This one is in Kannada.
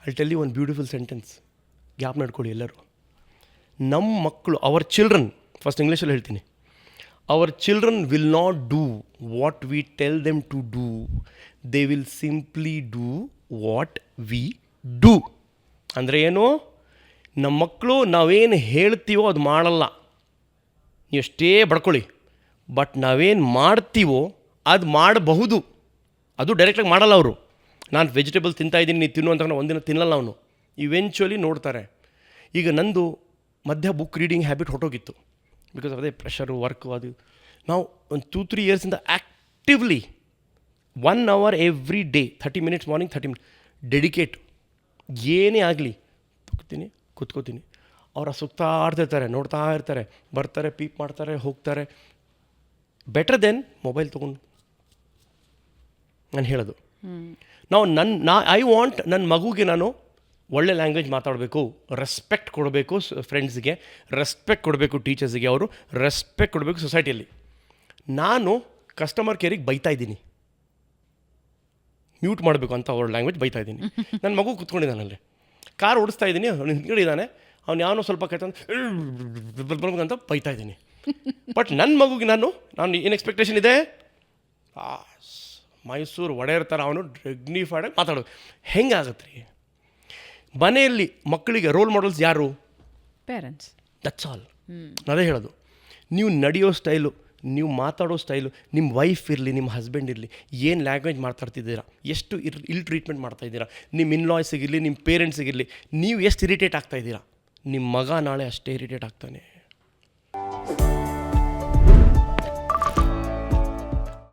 I tell you one beautiful sentence, gap ನಡ್ಕೊಳ್ಳಿ ಎಲ್ಲರೂ. ನಮ್ಮ ಮಕ್ಕಳು, ಅವರ್ ಚಿಲ್ಡ್ರನ್, ಫಸ್ಟ್ ಇಂಗ್ಲೀಷಲ್ಲಿ ಹೇಳ್ತೀನಿ, our children will not do what we tell them to do, they will simply do what we do. ಅಂದರೆ ಏನು? ನಮ್ಮ ಮಕ್ಕಳು ನಾವೇನು ಹೇಳ್ತೀವೋ ಅದು ಮಾಡಲ್ಲ. ನೀವು ಎಷ್ಟೇ ಬಡ್ಕೊಳ್ಳಿ, ಬಟ್ ನಾವೇನು ಮಾಡ್ತೀವೋ ಅದು ಮಾಡಬಹುದು. ಅದು ಡೈರೆಕ್ಟಾಗಿ ಮಾಡಲ್ಲ ಅವರು. ನಾನು ವೆಜಿಟೇಬಲ್ ತಿಂತಾಯಿದ್ದೀನಿ, ನೀವು ತಿನ್ನು ಅಂತ ಒಂದಿನ ತಿನ್ನಲ್ಲ ಅವನು. ಇವೆಂಚುಲಿ ನೋಡ್ತಾರೆ. ಈಗ ನಂದು ಮಧ್ಯ ಬುಕ್ ರೀಡಿಂಗ್ ಹ್ಯಾಬಿಟ್ ಹೊಟ್ಟೋಗಿತ್ತು, ಬಿಕಾಸ್ ಅದೇ ಪ್ರೆಷರು, ವರ್ಕು, ಅದು. ನಾವು ಒಂದು 2-3 ಇಯರ್ಸಿಂದ actively 1 hour every day, 30 minutes morning, 30 minutes dedicate. ಏನೇ ಆಗಲಿ ಕೂತ್ಕೋತೀನಿ. ಅವರ ಸುತ್ತಾ ಆಡ್ತಿರ್ತಾರೆ, ನೋಡ್ತಾ ಇರ್ತಾರೆ, ಬರ್ತಾರೆ, ಪೀಪ್ ಮಾಡ್ತಾರೆ, ಹೋಗ್ತಾರೆ. ಬೆಟರ್ ದೆನ್ ಮೊಬೈಲ್ ತೊಗೊಂಡು. ನಾನು ಹೇಳೋದು, ಐ ವಾಂಟ್ ನನ್ನ ಮಗುಗೆ ನಾನು ಒಳ್ಳೆ ಲ್ಯಾಂಗ್ವೇಜ್ ಮಾತಾಡಬೇಕು, ರೆಸ್ಪೆಕ್ಟ್ ಕೊಡಬೇಕು ಫ್ರೆಂಡ್ಸ್ಗೆ, ರೆಸ್ಪೆಕ್ಟ್ ಕೊಡಬೇಕು ಟೀಚರ್ಸ್ಗೆ, ಅವರು ರೆಸ್ಪೆಕ್ಟ್ ಕೊಡಬೇಕು ಸೊಸೈಟಿಯಲ್ಲಿ. ನಾನು ಕಸ್ಟಮರ್ ಕೇರಿಗೆ ಬೈತಾ ಇದ್ದೀನಿ, ಮ್ಯೂಟ್ ಮಾಡಬೇಕು ಅಂತ ಅವ್ರ ಲ್ಯಾಂಗ್ವೇಜ್ ಬೈತಾ ಇದ್ದೀನಿ. ನನ್ನ ಮಗು ಕೂತ್ಕೊಂಡಿದ್ದಾನಲ್ಲಿ, ಕಾರ್ ಓಡಿಸ್ತಾ ಇದ್ದೀನಿ, ಅವ್ನು ಹಿಂದ್ಗಡೆ ಅವ್ನು ಯಾವನೋ ಸ್ವಲ್ಪ ಅಂತ ಬೈತಾ ಇದ್ದೀನಿ. ಬಟ್ ನನ್ನ ಮಗುಗೆ ನಾನು ಏನು ಎಕ್ಸ್ಪೆಕ್ಟೇಷನ್ ಇದೆ? ಮೈಸೂರು ಒಡೆಯರ್ ಥರ ಅವನು ಡಿಗ್ನಿಫೈಡಾಗಿ ಮಾತಾಡೋದು. ಹೆಂಗಾಗತ್ತೆ ರೀ? ಮನೆಯಲ್ಲಿ ಮಕ್ಕಳಿಗೆ ರೋಲ್ ಮಾಡೆಲ್ಸ್ ಯಾರು? ಪೇರೆಂಟ್ಸ್. That's all. ಅದೇ ಹೇಳೋದು. ನೀವು ನಡೆಯೋ ಸ್ಟೈಲು, ನೀವು ಮಾತಾಡೋ ಸ್ಟೈಲು, ನಿಮ್ಮ ವೈಫ್ ಇರಲಿ, ನಿಮ್ಮ ಹಸ್ಬೆಂಡ್ ಇರಲಿ, ಏನು ಲ್ಯಾಂಗ್ವೇಜ್ ಮಾತಾಡ್ತಿದ್ದೀರಾ, ಎಷ್ಟು ಇಲ್ ಟ್ರೀಟ್ಮೆಂಟ್ ಮಾಡ್ತಾಯಿದ್ದೀರಾ, ನಿಮ್ಮ ಇನ್ಲಾಯ್ಸಿಗಿರಲಿ, ನಿಮ್ಮ ಪೇರೆಂಟ್ಸಿಗಿರಲಿ, ನೀವು ಎಷ್ಟು ಇರಿಟೇಟ್ ಆಗ್ತಾಯಿದ್ದೀರಾ, ನಿಮ್ಮ ಮಗ ನಾಳೆ ಅಷ್ಟೇ ಇರಿಟೇಟ್ ಆಗ್ತಾನೆ.